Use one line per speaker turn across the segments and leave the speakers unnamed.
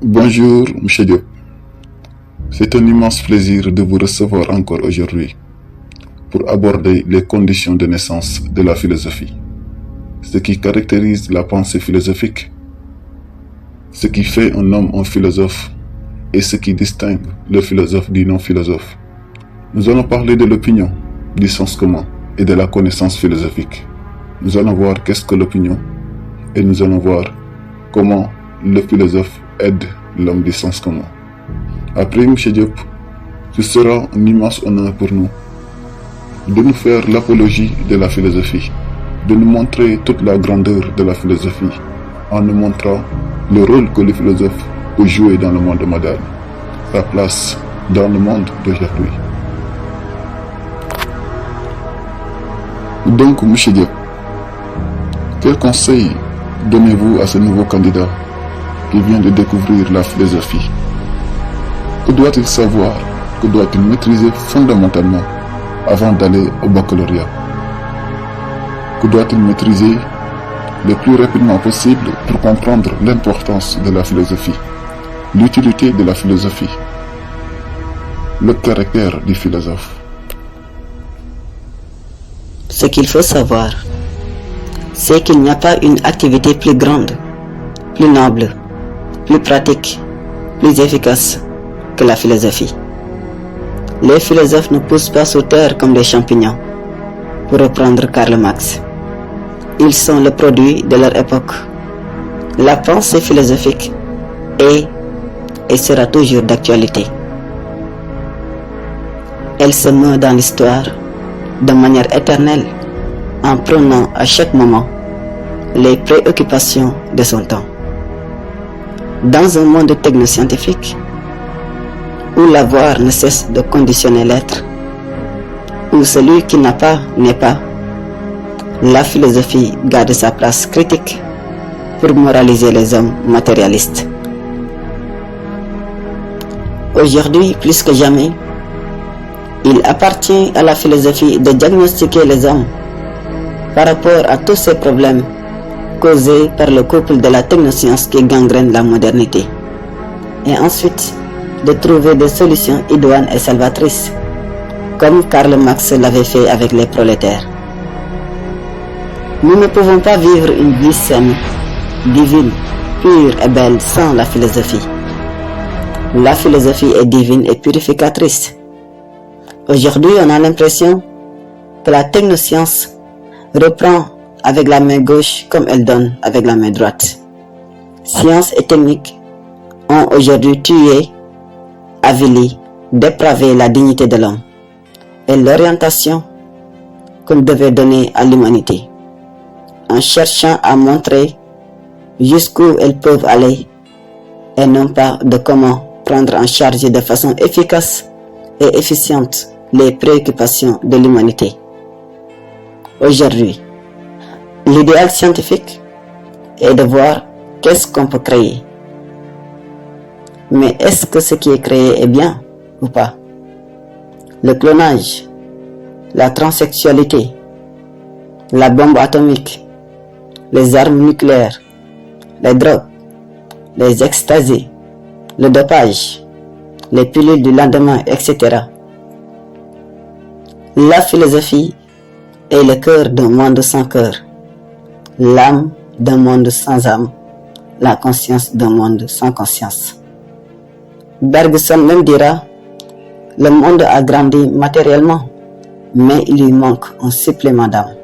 Bonjour, Monsieur Diop. C'est un immense plaisir de vous recevoir encore aujourd'hui pour aborder les conditions de naissance de la philosophie, ce qui caractérise la pensée philosophique, ce qui fait un homme un philosophe et ce qui distingue le philosophe du non-philosophe. Nous allons parler de l'opinion, du sens commun et de la connaissance philosophique. Nous allons voir qu'est-ce que l'opinion et nous allons voir comment le philosophe aide l'homme du sens commun. Après, M. Diop, ce sera un immense honneur pour nous de nous faire l'apologie de la philosophie, de nous montrer toute la grandeur de la philosophie en nous montrant le rôle que le philosophe peut jouer dans le monde moderne, sa place dans le monde d'aujourd'hui. Donc, M. Diop, quel conseil donnez-vous à ce nouveau candidat qui vient de découvrir la philosophie? Que doit-il savoir? Que doit-il maîtriser fondamentalement avant d'aller au baccalauréat? Que doit-il maîtriser le plus rapidement possible pour comprendre l'importance de la philosophie, l'utilité de la philosophie, le caractère du philosophe?
Ce qu'il faut savoir, c'est qu'il n'y a pas une activité plus grande, plus noble, plus pratique, plus efficace que la philosophie. Les philosophes ne poussent pas sur terre comme des champignons, pour reprendre Karl Marx. Ils sont le produit de leur époque. La pensée philosophique est et sera toujours d'actualité. Elle se meut dans l'histoire de manière éternelle en prenant à chaque moment les préoccupations de son temps. Dans un monde technoscientifique, où l'avoir ne cesse de conditionner l'être, où celui qui n'a pas n'est pas, la philosophie garde sa place critique pour moraliser les hommes matérialistes. Aujourd'hui, plus que jamais, il appartient à la philosophie de diagnostiquer les hommes par rapport à tous ces problèmes causés par le couple de la technoscience qui gangrène la modernité, et ensuite de trouver des solutions idoines et salvatrices, comme Karl Marx l'avait fait avec les prolétaires. Nous ne pouvons pas vivre une vie saine, divine, pure et belle sans la philosophie. La philosophie est divine et purificatrice. Aujourd'hui, on a l'impression que la technoscience reprend avec la main gauche comme elle donne avec la main droite. Science et technique ont aujourd'hui tué, avili, dépravé la dignité de l'homme et l'orientation qu'on devait donner à l'humanité, en cherchant à montrer jusqu'où elles peuvent aller et non pas de comment prendre en charge de façon efficace et efficiente les préoccupations de l'humanité. Aujourd'hui, l'idéal scientifique est de voir qu'est-ce qu'on peut créer. Mais est-ce que ce qui est créé est bien ou pas? Le clonage, la transsexualité, la bombe atomique, les armes nucléaires, les drogues, les extasies, le dopage, les pilules du lendemain, etc. La philosophie est le cœur d'un monde sans cœur, l'âme d'un monde sans âme, la conscience d'un monde sans conscience. Bergson même dira, le monde a grandi matériellement, mais il lui manque un supplément d'âme.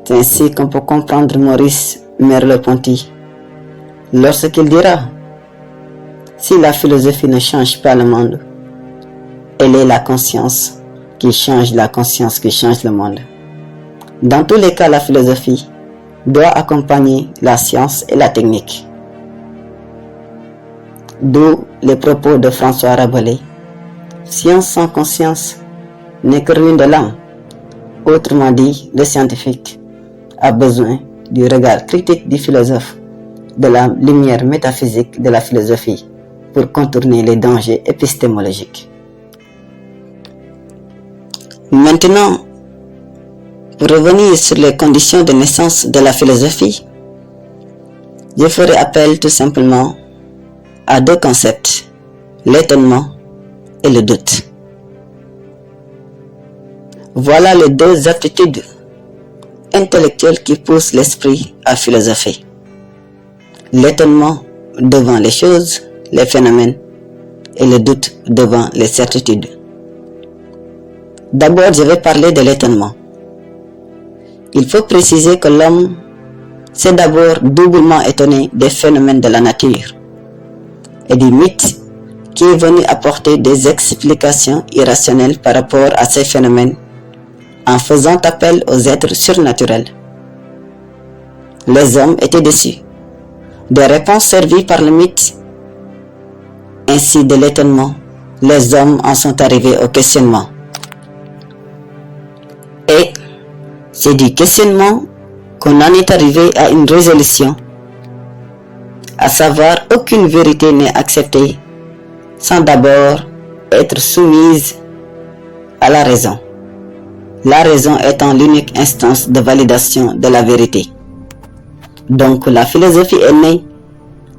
C'est ainsi qu'on peut comprendre Maurice Merleau-Ponty lorsqu'il dira, si la philosophie ne change pas le monde, elle est la conscience qui change la conscience qui change le monde. Dans tous les cas, la philosophie doit accompagner la science et la technique. D'où les propos de François Rabelais. Science sans conscience n'est que ruine de l'âme. Autrement dit, le scientifique a besoin du regard critique du philosophe, de la lumière métaphysique de la philosophie pour contourner les dangers épistémologiques. Maintenant, pour revenir sur les conditions de naissance de la philosophie, je ferai appel tout simplement a deux concepts, l'étonnement et le doute. Voilà les deux aptitudes intellectuelles qui poussent l'esprit à philosopher. L'étonnement devant les choses, les phénomènes, et le doute devant les certitudes. D'abord, je vais parler de l'étonnement. Il faut préciser que l'homme s'est d'abord doublement étonné des phénomènes de la nature et du mythe qui est venu apporter des explications irrationnelles par rapport à ces phénomènes en faisant appel aux êtres surnaturels. Les hommes étaient déçus des réponses servies par le mythe. Ainsi, de l'étonnement, les hommes en sont arrivés au questionnement. Et c'est du questionnement qu'on en est arrivé à une résolution, à savoir aucune vérité n'est acceptée sans d'abord être soumise à la raison. La raison étant l'unique instance de validation de la vérité. Donc la philosophie est née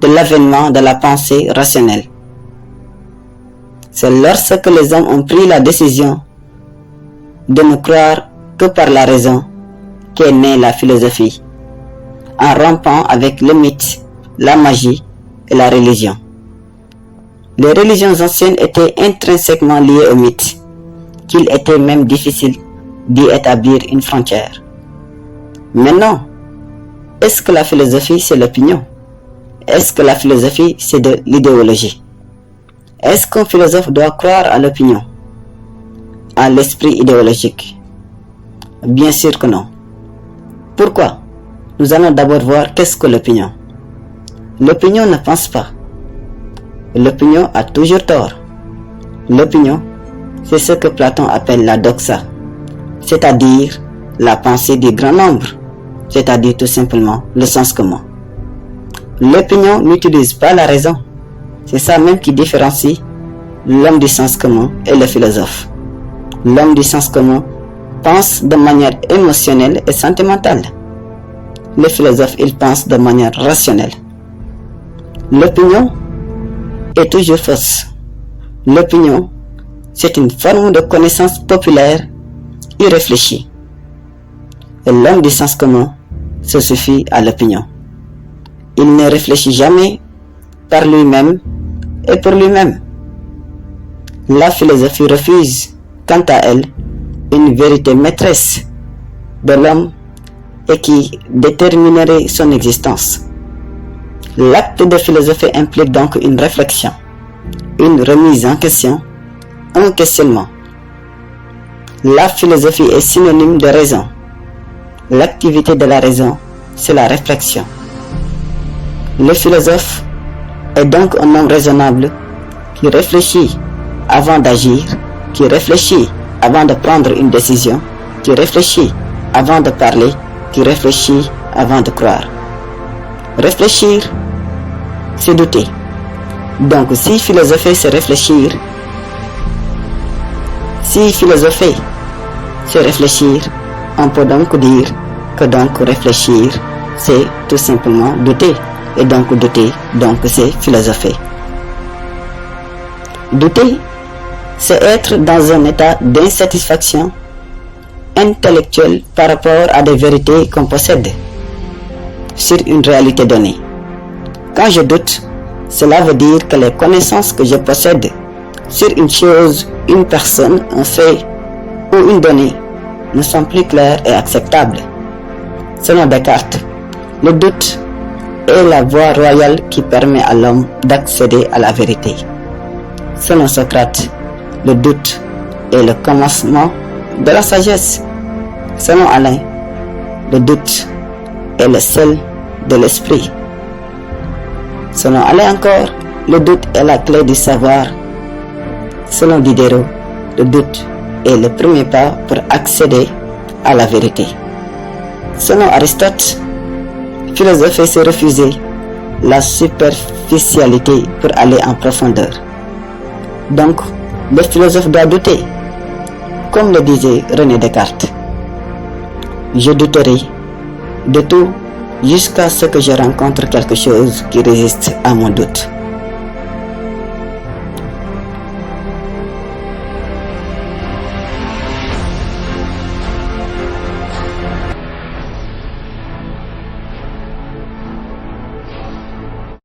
de l'avènement de la pensée rationnelle. C'est lorsque les hommes ont pris la décision de ne croire que par la raison qu'est née la philosophie, en rompant avec le mythe, la magie et la religion. Les religions anciennes étaient intrinsèquement liées au mythe, qu'il était même difficile d'y établir une frontière. Maintenant, est-ce que la philosophie c'est l'opinion? Est-ce que la philosophie c'est de l'idéologie? Est-ce qu'un philosophe doit croire à l'opinion, à l'esprit idéologique? Bien sûr que non. Pourquoi? Nous allons d'abord voir qu'est-ce que l'opinion. L'opinion ne pense pas. L'opinion a toujours tort. L'opinion, c'est ce que Platon appelle la doxa, c'est-à-dire la pensée du grand nombre, c'est-à-dire tout simplement le sens commun. L'opinion n'utilise pas la raison. C'est ça même qui différencie l'homme du sens commun et le philosophe. L'homme du sens commun pense de manière émotionnelle et sentimentale. Le philosophe, il pense de manière rationnelle. L'opinion est toujours fausse. L'opinion, c'est une forme de connaissance populaire irréfléchie. Et l'homme du sens commun se suffit à l'opinion. Il ne réfléchit jamais par lui-même et pour lui-même. La philosophie refuse, quant à elle, une vérité maîtresse de l'homme et qui déterminerait son existence. L'acte de philosophie implique donc une réflexion, une remise en question, un questionnement. La philosophie est synonyme de raison. L'activité de la raison, c'est la réflexion. Le philosophe est donc un homme raisonnable qui réfléchit avant d'agir, qui réfléchit avant de prendre une décision, qui réfléchit avant de parler, qui réfléchit avant de croire. Réfléchir, c'est douter. Donc si philosopher, c'est réfléchir. Si philosopher, c'est réfléchir, on peut donc dire que donc réfléchir, c'est tout simplement douter. Et donc douter, donc c'est philosopher. Douter, c'est être dans un état d'insatisfaction intellectuelle par rapport à des vérités qu'on possède sur une réalité donnée. Quand je doute, cela veut dire que les connaissances que je possède sur une chose, une personne, un fait ou une donnée ne sont plus claires et acceptables. Selon Descartes, le doute est la voie royale qui permet à l'homme d'accéder à la vérité. Selon Socrate, le doute est le commencement de la sagesse. Selon Alain, le doute est le sel de l'esprit. Selon Alain encore, le doute est la clé du savoir. Selon Diderot, le doute est le premier pas pour accéder à la vérité. Selon Aristote, philosopher, c'est refuser la superficialité pour aller en profondeur. Donc, le philosophe doit douter, comme le disait René Descartes. Je douterai de tout jusqu'à ce que je rencontre quelque chose qui résiste à mon doute.